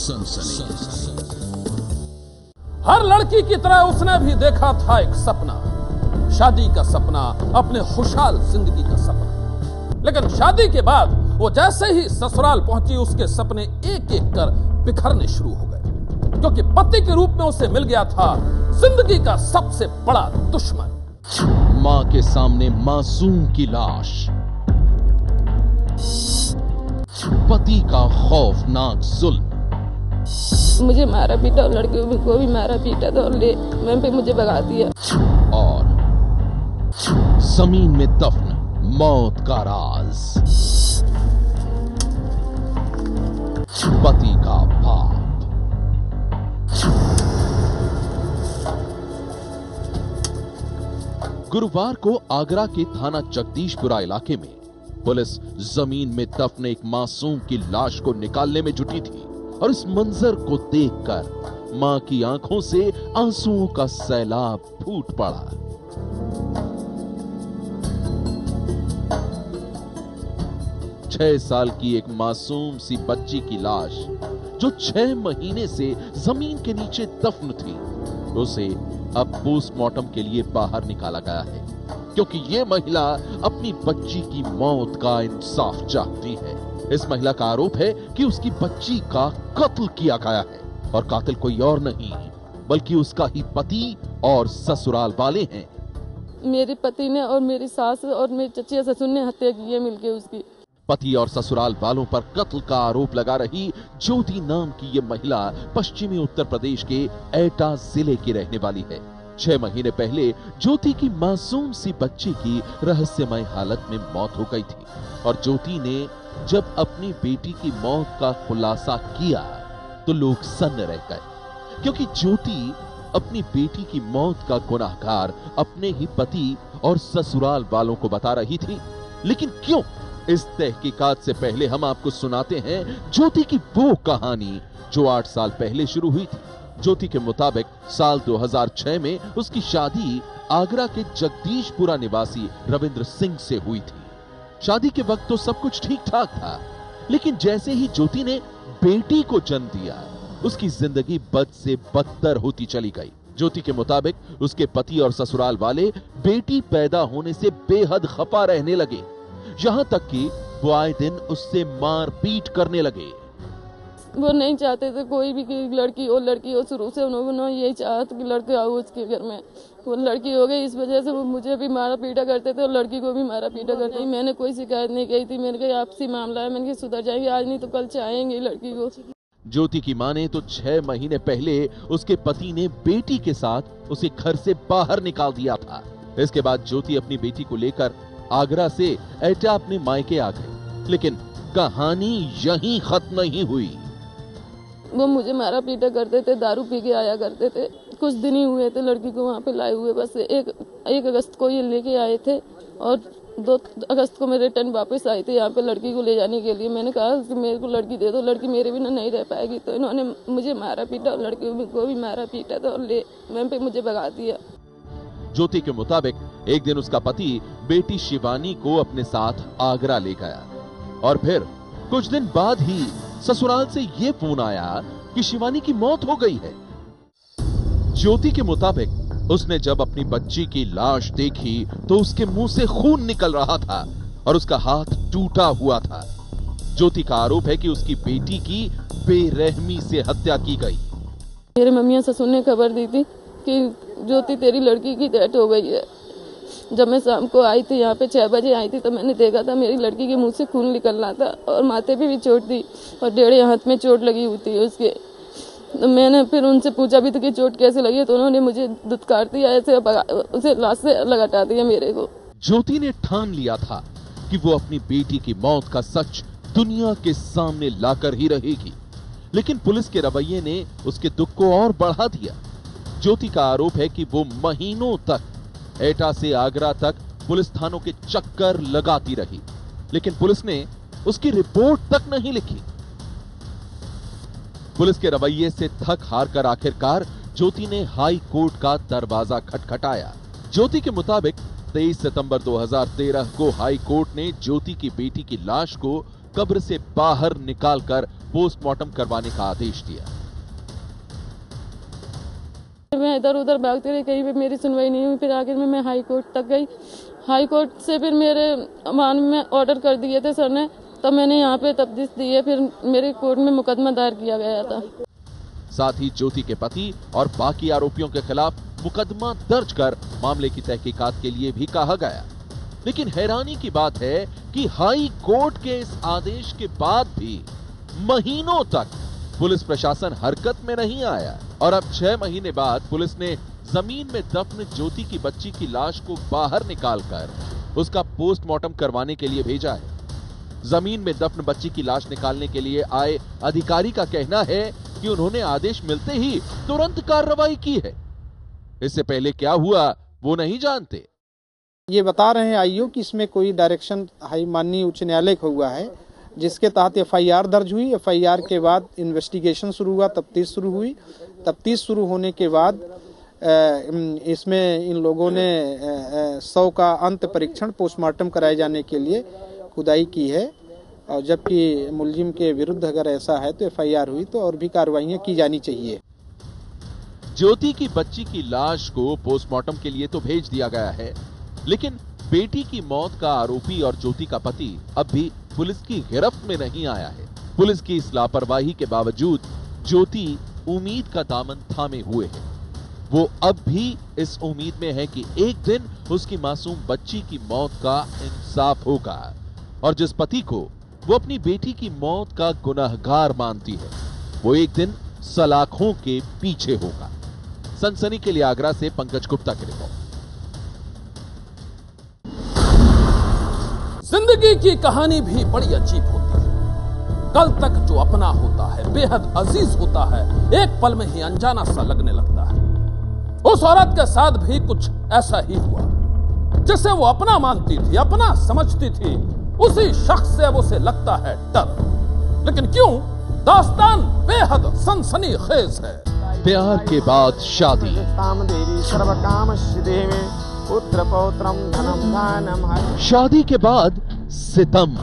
सनसनी। हर लड़की की तरह उसने भी देखा था एक सपना, शादी का सपना, अपने खुशहाल जिंदगी का सपना। लेकिन शादी के बाद वो जैसे ही ससुराल पहुंची, उसके सपने एक एक कर बिखरने शुरू हो गए, क्योंकि पति के रूप में उसे मिल गया था जिंदगी का सबसे बड़ा दुश्मन। मां के सामने मासूम की लाश, पति का खौफनाक जुल्म। मुझे मारा पीटा और लड़कियों को भी मारा पीटा था और मैं पे मुझे भगा दिया। और जमीन में दफन मौत का राज, पति का पाप। गुरुवार को आगरा के थाना जगदीशपुरा इलाके में पुलिस जमीन में दफन एक मासूम की लाश को निकालने में जुटी थी और इस मंजर को देखकर मां की आंखों से आंसुओं का सैलाब फूट पड़ा। छह साल की एक मासूम सी बच्ची की लाश जो 6 महीने से जमीन के नीचे दफन थी, उसे अब पोस्टमार्टम के लिए बाहर निकाला गया है, क्योंकि ये महिला अपनी बच्ची की मौत का इंसाफ चाहती है। इस महिला का आरोप है कि उसकी बच्ची का कत्ल किया गया है और कातिल कोई और नहीं बल्कि उसका ही पति और ससुराल वाले हैं। मेरे पति ने और मेरी सास और मेरी चचिया ससुर ने हत्या की है मिलके उसकी। पति और ससुराल वालों पर कत्ल का आरोप लगा रही ज्योति नाम की ये महिला पश्चिमी उत्तर प्रदेश के एटा जिले की रहने वाली है। 6 महीने पहले ज्योति की मासूम सी बच्ची की रहस्यमय हालत में मौत हो गई थी और ज्योति ने जब अपनी बेटी की मौत का खुलासा किया तो लोग सन्न रह गए, क्योंकि ज्योति अपनी बेटी की मौत का गुनाहगार अपने ही पति और ससुराल वालों को बता रही थी। लेकिन क्यों? इस तहकीकात से पहले हम आपको सुनाते हैं ज्योति की वो कहानी जो 8 साल पहले शुरू हुई थी। ज्योति के मुताबिक साल 2006 में उसकी शादी आगरा के जगदीशपुरा निवासी रविंद्र सिंह से हुई थी। शादी के वक्त तो सब कुछ ठीक ठाक था, लेकिन जैसे ही ज्योति ने बेटी को जन्म दिया, उसकी जिंदगी बद से बदतर होती चली गई। ज्योति के मुताबिक उसके पति और ससुराल वाले बेटी पैदा होने से बेहद खफा रहने लगे, यहां तक कि वो आए दिन उससे मारपीट करने लगे। वो नहीं चाहते थे कोई भी लड़की हो, शुरू से उन्होंने यही चाहा कि लड़के आओ उसके घर में। वो लड़की हो गई, इस वजह से वो मुझे भी मारा पीटा करते थे और लड़की को भी मारा पीटा करते थे। मैंने कोई शिकायत नहीं की थी, मैंने कहा आपसी मामला है, मैंने कहा सुधर जाएंगे, आज नहीं तो कल चाहेंगे लड़की को। ज्योति की मां ने तो 6 महीने पहले उसके पति ने बेटी के साथ उसे घर से बाहर निकाल दिया था। इसके बाद ज्योति अपनी बेटी को लेकर आगरा से एटा अपने मायके आ गई, लेकिन कहानी यहीं खत्म नहीं हुई। वो मुझे मारा पीटा करते थे, दारू पी के आया करते थे। कुछ दिन ही हुए थे लड़की को वहाँ पे लाए हुए, बस एक अगस्त को ये लेके आए थे और 2 अगस्त को मैं रिटर्न वापस आई थी यहाँ पे लड़की को ले जाने के लिए। मैंने कहा कि मेरे को लड़की दे दो, लड़की मेरे बिना नहीं रह पाएगी। तो इन्होंने मुझे मारा पीटा और लड़की को भी मारा पीटा था और मैं पे मुझे भगा दिया। ज्योति के मुताबिक एक दिन उसका पति बेटी शिवानी को अपने साथ आगरा ले गया और फिर कुछ दिन बाद ही ससुराल से ये फोन आया कि शिवानी की मौत हो गई है। ज्योति के मुताबिक उसने जब अपनी बच्ची की लाश देखी तो उसके मुंह से खून निकल रहा था और उसका हाथ टूटा हुआ था। ज्योति का आरोप है कि उसकी बेटी की बेरहमी से हत्या की गई। मेरे मम्मी ससुर ने खबर दी थी कि ज्योति तेरी लड़की की डेथ हो गई है। जब मैं शाम को आई थी यहाँ पे 6 बजे आई थी तो मैंने देखा था मेरी लड़की के मुंह से खून निकलना था और माथे पे भी चोट थी और 1.5 हाथ में चोट लगी हुई थी उसके। तो मैंने फिर उनसे पूछा भी था कि चोट कैसे लगी, तो उन्होंने मुझे दुत्कार दिया, ऐसे उसे लाश से अलग हटा दिया मेरे को। ज्योति ने ठान लिया था कि वो अपनी बेटी की मौत का सच दुनिया के सामने लाकर ही रहेगी, लेकिन पुलिस के रवैये ने उसके दुख को और बढ़ा दिया। ज्योति का आरोप है कि वो महीनों तक एटा से आगरा तक पुलिस थानों के चक्कर लगाती रही, लेकिन पुलिस ने उसकी रिपोर्ट तक नहीं लिखी। पुलिस के रवैये से थक हार कर आखिरकार ज्योति ने हाई कोर्ट का दरवाजा खटखटाया। ज्योति के मुताबिक 23 सितंबर 2013 को हाई कोर्ट ने ज्योति की बेटी की लाश को कब्र से बाहर निकालकर पोस्टमार्टम करवाने का आदेश दिया। मैं इधर उधर भागती रही, कहीं भी मेरी सुनवाई नहीं हुई। फिर आखिर में मैं हाई कोर्ट तक गई। हाई कोर्ट से फिर मेरे मान में ऑर्डर कर दिए थे सर ने, तब मैंने यहाँ पे तफ्तीश दी है। फिर मेरे कोर्ट में मुकदमा दायर किया गया था। साथ ही ज्योति के पति और बाकी आरोपियों के खिलाफ मुकदमा दर्ज कर मामले की तहकीकात के लिए भी कहा गया। लेकिन हैरानी की बात है कि हाई कोर्ट के इस आदेश के बाद भी महीनों तक पुलिस प्रशासन हरकत में नहीं आया और अब 6 महीने बाद पुलिस ने जमीन में दफन ज्योति की बच्ची की लाश को बाहर निकालकर उसका पोस्टमार्टम करवाने के लिए भेजा है। जमीन में दफन बच्ची की लाश निकालने के लिए आए अधिकारी का कहना है कि उन्होंने आदेश मिलते ही तुरंत कार्रवाई की है। इससे पहले क्या हुआ वो नहीं जानते। ये बता रहे हैं आईओ कि इसमें कोई डायरेक्शन माननीय उच्च न्यायालय का हुआ है, जिसके तहत एफआईआर दर्ज हुई। एफआईआर के बाद इन्वेस्टिगेशन शुरू हुआ, तफ्तीश शुरू हुई। तफ्तीश शुरू होने के बाद इसमें इन लोगों ने 100 का अंत परीक्षण पोस्टमार्टम कराए जाने के लिए खुदाई की है। और जबकि मुलजिम के विरुद्ध अगर ऐसा है तो एफआईआर हुई तो और भी कार्रवाइयां की जानी चाहिए। ज्योति की बच्ची की लाश को पोस्टमार्टम के लिए तो भेज दिया गया है, लेकिन बेटी की मौत का आरोपी और ज्योति का पति अब भी पुलिस की गिरफ्त में नहीं आया है। पुलिस की इस लापरवाही के बावजूद ज्योति उम्मीद का दामन थामे हुए है। वो अब भी इस उम्मीद में है कि एक दिन उसकी मासूम बच्ची की मौत का इंसाफ होगा और जिस पति को वो अपनी बेटी की मौत का गुनहगार मानती है, वो एक दिन सलाखों के पीछे होगा। सनसनी के लिए आगरा से पंकज गुप्ता की रिपोर्ट। जिंदगी की कहानी भी बड़ी अजीब होती है। कल तक जो अपना होता है, बेहद अजीज होता है, एक पल में ही अनजाना सा लगने लगता है। उस औरत के साथ भी कुछ ऐसा ही हुआ। जिसे वो अपना मानती थी, अपना समझती थी, उसी शख्स से अब उसे लगता है डर। लेकिन क्यों? दास्तान बेहद सनसनीखेज है। प्यार के बाद शादी, पुत्र पौत्रम धनम दानम, शादी के बाद सितम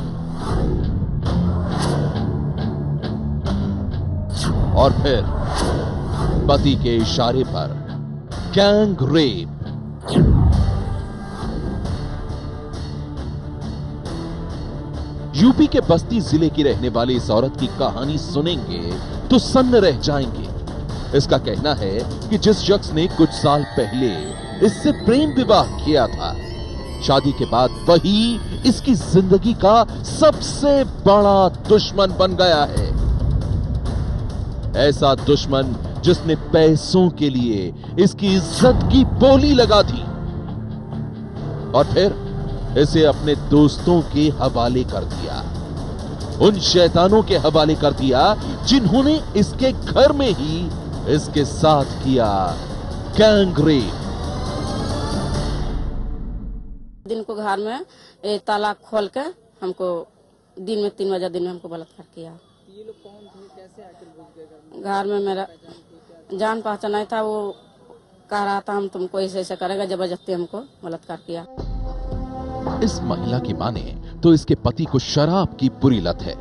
और फिर पति के इशारे पर गैंग रेप। यूपी के बस्ती जिले की रहने वाली इस औरत की कहानी सुनेंगे तो सन्न रह जाएंगे। इसका कहना है कि जिस शख्स ने कुछ साल पहले इससे प्रेम विवाह किया था, शादी के बाद वही इसकी जिंदगी का सबसे बड़ा दुश्मन बन गया है। ऐसा दुश्मन जिसने पैसों के लिए इसकी इज्जत की बोली लगा दी और फिर इसे अपने दोस्तों के हवाले कर दिया, उन शैतानों के हवाले कर दिया जिन्होंने इसके घर में ही इसके साथ किया गैंग रेप। दिन को घर में ताला खोल के हमको दिन में 3 बजे दिन में हमको बलात्कार किया। ये लोग कौन थे, कैसे आकर घुस गए घर में? मेरा जान पहचान नहीं था। वो कह रहा था हम तुमको ऐसे ऐसे करेगा, जबरदस्ती हमको बलात्कार किया। इस महिला की माने तो इसके पति को शराब की बुरी लत है।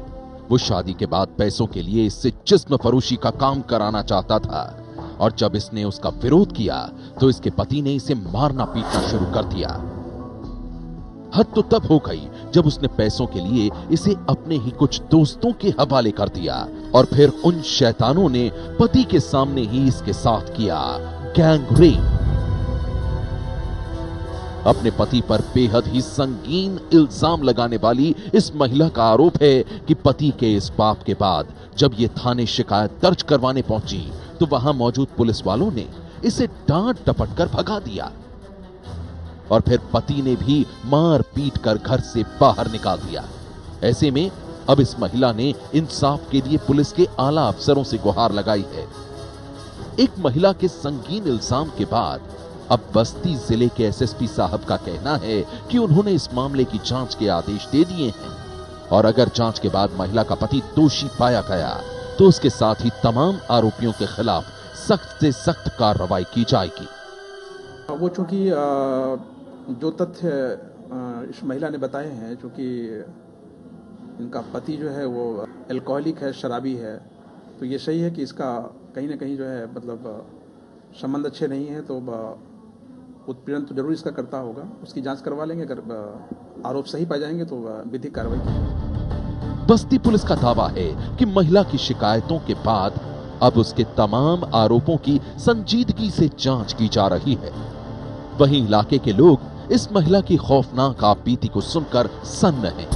वो शादी के बाद पैसों के लिए इससे जिस्म फरोशी का काम कराना चाहता था और जब इसने उसका विरोध किया तो इसके पति ने इसे मारना पीटना शुरू कर दिया। हद तो तब हो गई जब उसने पैसों के लिए इसे अपने ही कुछ दोस्तों के हवाले कर दिया और फिर उन शैतानों ने पति के सामने ही इसके साथ किया गैंग रेप। अपने पति पर बेहद ही संगीन इल्जाम लगाने वाली इस महिला का आरोप है कि पति के इस पाप के बाद जब ये थाने शिकायत दर्ज करवाने पहुंची तो वहां मौजूद पुलिस वालों ने इसे डांट डपट कर भगा दिया और फिर पति ने भी मार पीट कर घर से बाहर निकाल दिया। ऐसे में अब इस महिला ने इंसाफ के लिए पुलिस के आला अफसरों से गुहार लगाई है। एक महिला के संगीन इल्जाम के बाद अब बस्ती जिले के एसएसपी साहब का कहना है कि उन्होंने इस मामले की जांच के आदेश दे दिए हैं और अगर जांच के बाद महिला का पति दोषी पाया गया तो उसके साथ ही तमाम आरोपियों के खिलाफ सख्त से सख्त कार्रवाई की जाएगी। वो चूंकि जो तथ्य इस महिला ने बताए हैं, चूंकि इनका पति जो है वो अल्कोहलिक है, शराबी है, तो ये सही है कि इसका कहीं ना कहीं जो है मतलब संबंध अच्छे नहीं है, तो उत्पीड़न तो जरूर इसका करता होगा। उसकी जांच करवा लेंगे, अगर आरोप सही पाए जाएंगे तो विधिक कार्रवाई की। बस्ती पुलिस का दावा है कि महिला की शिकायतों के बाद अब उसके तमाम आरोपों की संजीदगी से जांच की जा रही है। वहीं इलाके के लोग इस महिला की खौफनाक आपबीती को सुनकर सन्न हैं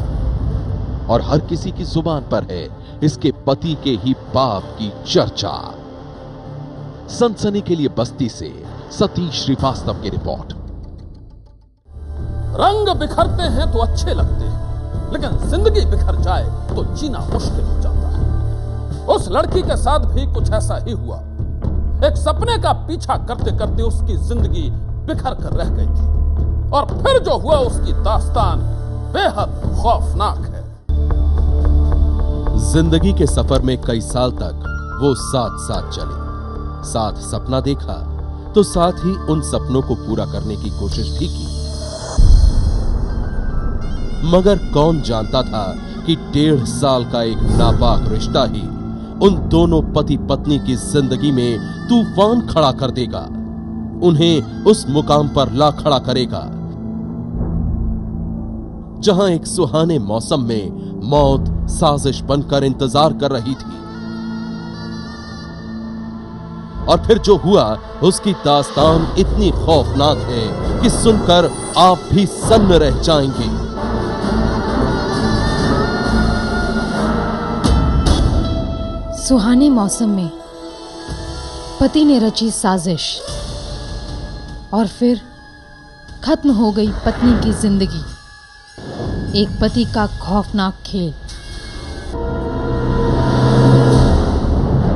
और हर किसी की जुबान पर है इसके पति के ही पाप की चर्चा। सनसनी के लिए बस्ती से सतीश श्रीवास्तव की रिपोर्ट। रंग बिखरते हैं तो अच्छे लगते हैं, लेकिन जिंदगी बिखर जाए तो जीना मुश्किल हो जाता है। उस लड़की के साथ भी कुछ ऐसा ही हुआ। एक सपने का पीछा करते करते उसकी जिंदगी बिखर कर रह गई थी, और फिर जो हुआ उसकी दास्तान बेहद खौफनाक है। जिंदगी के सफर में कई साल तक वो साथ साथ चले, साथ सपना देखा तो साथ ही उन सपनों को पूरा करने की कोशिश भी की। मगर कौन जानता था कि 1.5 साल का एक नापाक रिश्ता ही उन दोनों पति पत्नी की जिंदगी में तूफान खड़ा कर देगा, उन्हें उस मुकाम पर ला खड़ा करेगा जहां एक सुहाने मौसम में मौत साजिश बनकर इंतजार कर रही थी। और फिर जो हुआ उसकी दास्तान इतनी खौफनाक है कि सुनकर आप भी सन्न रह जाएंगे। सुहाने मौसम में पति ने रची साजिश और फिर खत्म हो गई पत्नी की जिंदगी। एक पति का खौफनाक खेल।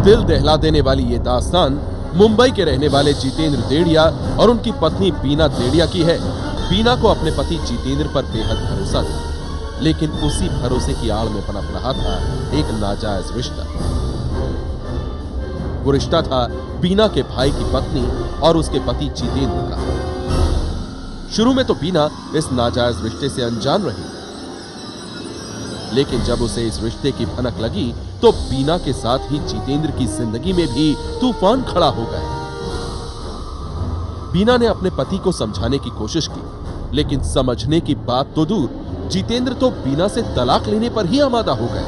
दिल दहला देने वाली ये दास्तान मुंबई के रहने वाले जितेंद्र देड़िया और उनकी पत्नी बीना देड़िया की है। बीना को अपने पति जितेंद्र पर बेहद भरोसा था, लेकिन उसी भरोसे की आड़ में पनप रहा था एक नाजायज रिश्ता। वो रिश्ता था बीना के भाई की पत्नी और उसके पति जितेंद्र का। शुरू में तो बीना इस नाजायज रिश्ते से अनजान रही, लेकिन जब उसे इस रिश्ते की भनक लगी तो बीना के साथ ही जितेंद्र की जिंदगी में भी तूफान खड़ा हो गए। बीना ने अपने पति को समझाने की कोशिश की, लेकिन समझने की बात तो दूर, जितेंद्र तो बीना से तलाक लेने पर ही आमादा हो गए।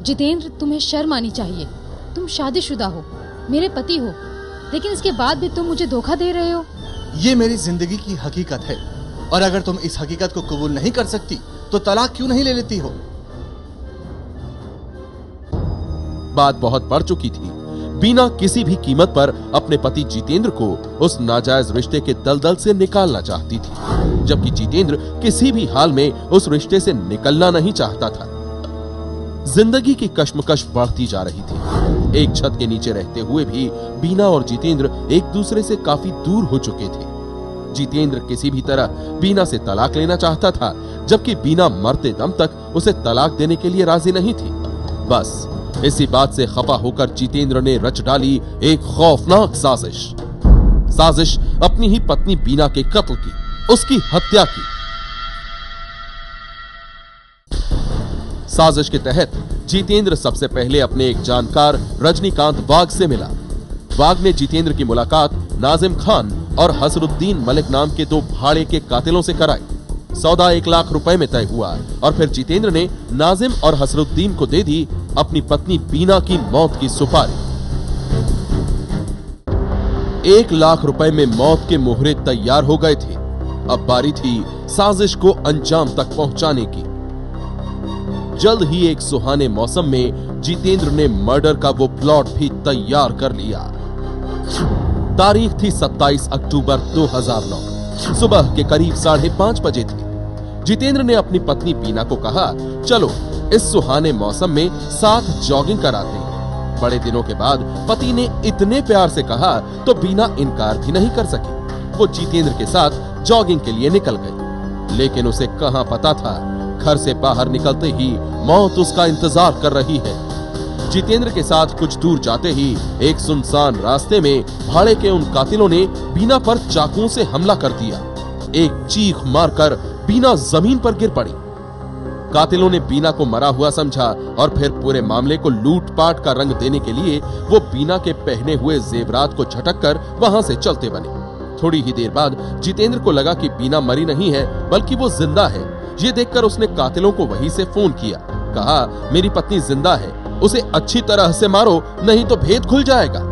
जितेंद्र, तुम्हें शर्म आनी चाहिए। तुम शादीशुदा हो, मेरे पति हो, लेकिन इसके बाद भी तुम मुझे धोखा दे रहे हो। ये मेरी जिंदगी की हकीकत है, और अगर तुम इस हकीकत को कबूल नहीं कर सकती तो तलाक क्यों नहीं ले लेती हो? बात बहुत बढ़ चुकी थी। बीना किसी भी कीमत पर अपने पति जितेंद्र को उस नाजायज रिश्ते के दलदल से निकालना चाहती थी, जबकि जितेंद्र किसी भी हाल में उस रिश्ते से निकलना नहीं चाहता था। जिंदगी की कश्मकश बढ़ती जा रही थी। एक छत के नीचे रहते हुए भी बीना और जितेंद्र एक दूसरे से काफी दूर हो चुके थे। जितेंद्र किसी भी तरह बीना से तलाक लेना चाहता था, जबकि बीना मरते दम तक उसे तलाक देने के लिए राजी नहीं थी। बस इसी बात से खफा होकर जितेंद्र ने रच डाली एक खौफनाक साजिश अपनी ही पत्नी बीना के कत्ल की, उसकी हत्या की। साजिश के तहत जितेंद्र सबसे पहले अपने एक जानकार रजनीकांत वाघ से मिला। वाघ ने जितेंद्र की मुलाकात नाजिम खान और हसरुद्दीन मलिक नाम के 2 भाड़े के कातिलों से कराई। सौदा 1 लाख रुपए में तय हुआ और फिर जितेंद्र ने नाजिम और हसरुद्दीन को दे दी अपनी पत्नी बीना की मौत की सुपारी। 1 लाख रुपए में मौत के मोहरे तैयार हो गए थे। अब बारी थी साजिश को अंजाम तक पहुंचाने की। जल्द ही एक सुहाने मौसम में जितेंद्र ने मर्डर का वो प्लॉट भी तैयार कर लिया। तारीख थी 27 अक्टूबर 2009। सुबह के करीब 5:30 बजे थे। जितेंद्र ने अपनी पत्नी बीना को कहा, चलो इस सुहाने मौसम में साथ जॉगिंग कराते हैं। बड़े दिनों के बाद पति ने इतने प्यार से कहा तो बीना इनकार भी नहीं कर सकी। वो जितेंद्र के साथ जॉगिंग के लिए निकल गई, लेकिन उसे कहां पता था घर से बाहर निकलते ही मौत उसका इंतजार कर रही है। जितेंद्र के साथ कुछ दूर जाते ही एक सुनसान रास्ते में भाड़े के उन कातिलों ने बीना पर चाकुओं से हमला कर दिया। एक चीख मारकर बीना जमीन पर गिर पड़ी। कातिलों ने बीना को मरा हुआ समझा और फिर पूरे मामले को लूटपाट का रंग देने के लिए वो बीना के पहने हुए जेवरात को झटक कर वहां से चलते बने। थोड़ी ही देर बाद जितेंद्र को लगा कि बीना मरी नहीं है बल्कि वो जिंदा है। ये देखकर उसने कातिलों को वहीं से फोन किया, कहा मेरी पत्नी जिंदा है, उसे अच्छी तरह से मारो नहीं तो भेद खुल जाएगा।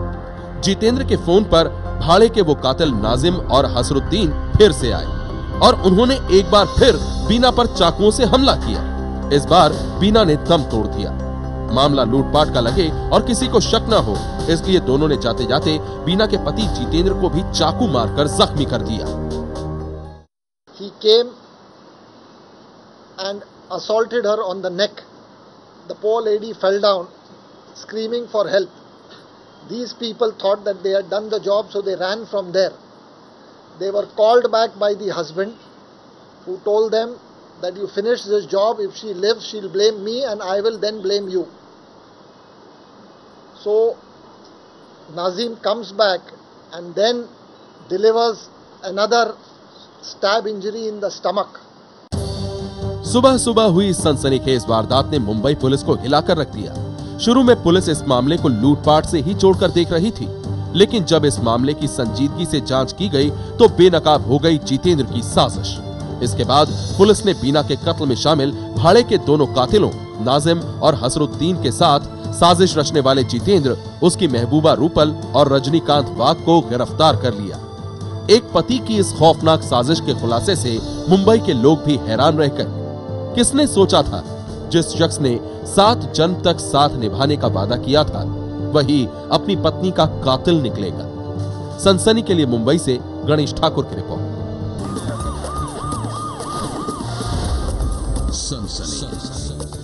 जितेंद्र के फोन पर भाड़े के वो कातिल नाजिम और हसरुद्दीन फिर से आए और उन्होंने एक बार फिर बीना पर चाकुओं से हमला किया। इस बार बीना ने दम तोड़ दिया। मामला लूटपाट का लगे और किसी को शक न हो, इसलिए दोनों ने जाते जाते बीना के पति जितेंद्र को भी चाकू मारकर जख्मी कर दिया। He came and assaulted her on the neck. The poor lady fell down, screaming for help. These people thought that they had done the job, so they ran from there. They were called back by the husband, who told them that you finish this job. If she lives, she'll blame me and I will then blame you. So Nazim comes back and then delivers another stab injury in the stomach. सुबह सुबह हुई सनसनीखेज वारदात ने Mumbai police को हिलाकर रख दिया। शुरू में पुलिस इस मामले को लूटपाट से ही जोड़कर देख रही थी, लेकिन जब इस मामले की संजीदगी से जांच की गई तो बेनकाब हो गई जितेंद्र की साजिश। इसके बाद पुलिस ने बीना के कत्ल में शामिल भाड़े के दोनों कातिलों नाजिम और हसरुद्दीन के साथ साजिश रचने वाले जितेंद्र, उसकी महबूबा रूपल और रजनीकांत वाघ को गिरफ्तार कर लिया। एक पति की इस खौफनाक साजिश के खुलासे से मुंबई के लोग भी हैरान रह गए। किसने सोचा था जिस शख्स ने 7 जन्म तक साथ निभाने का वादा किया था वही अपनी पत्नी का कातिल निकलेगा। सनसनी के लिए मुंबई से गणेश ठाकुर की रिपोर्ट। सनसनी।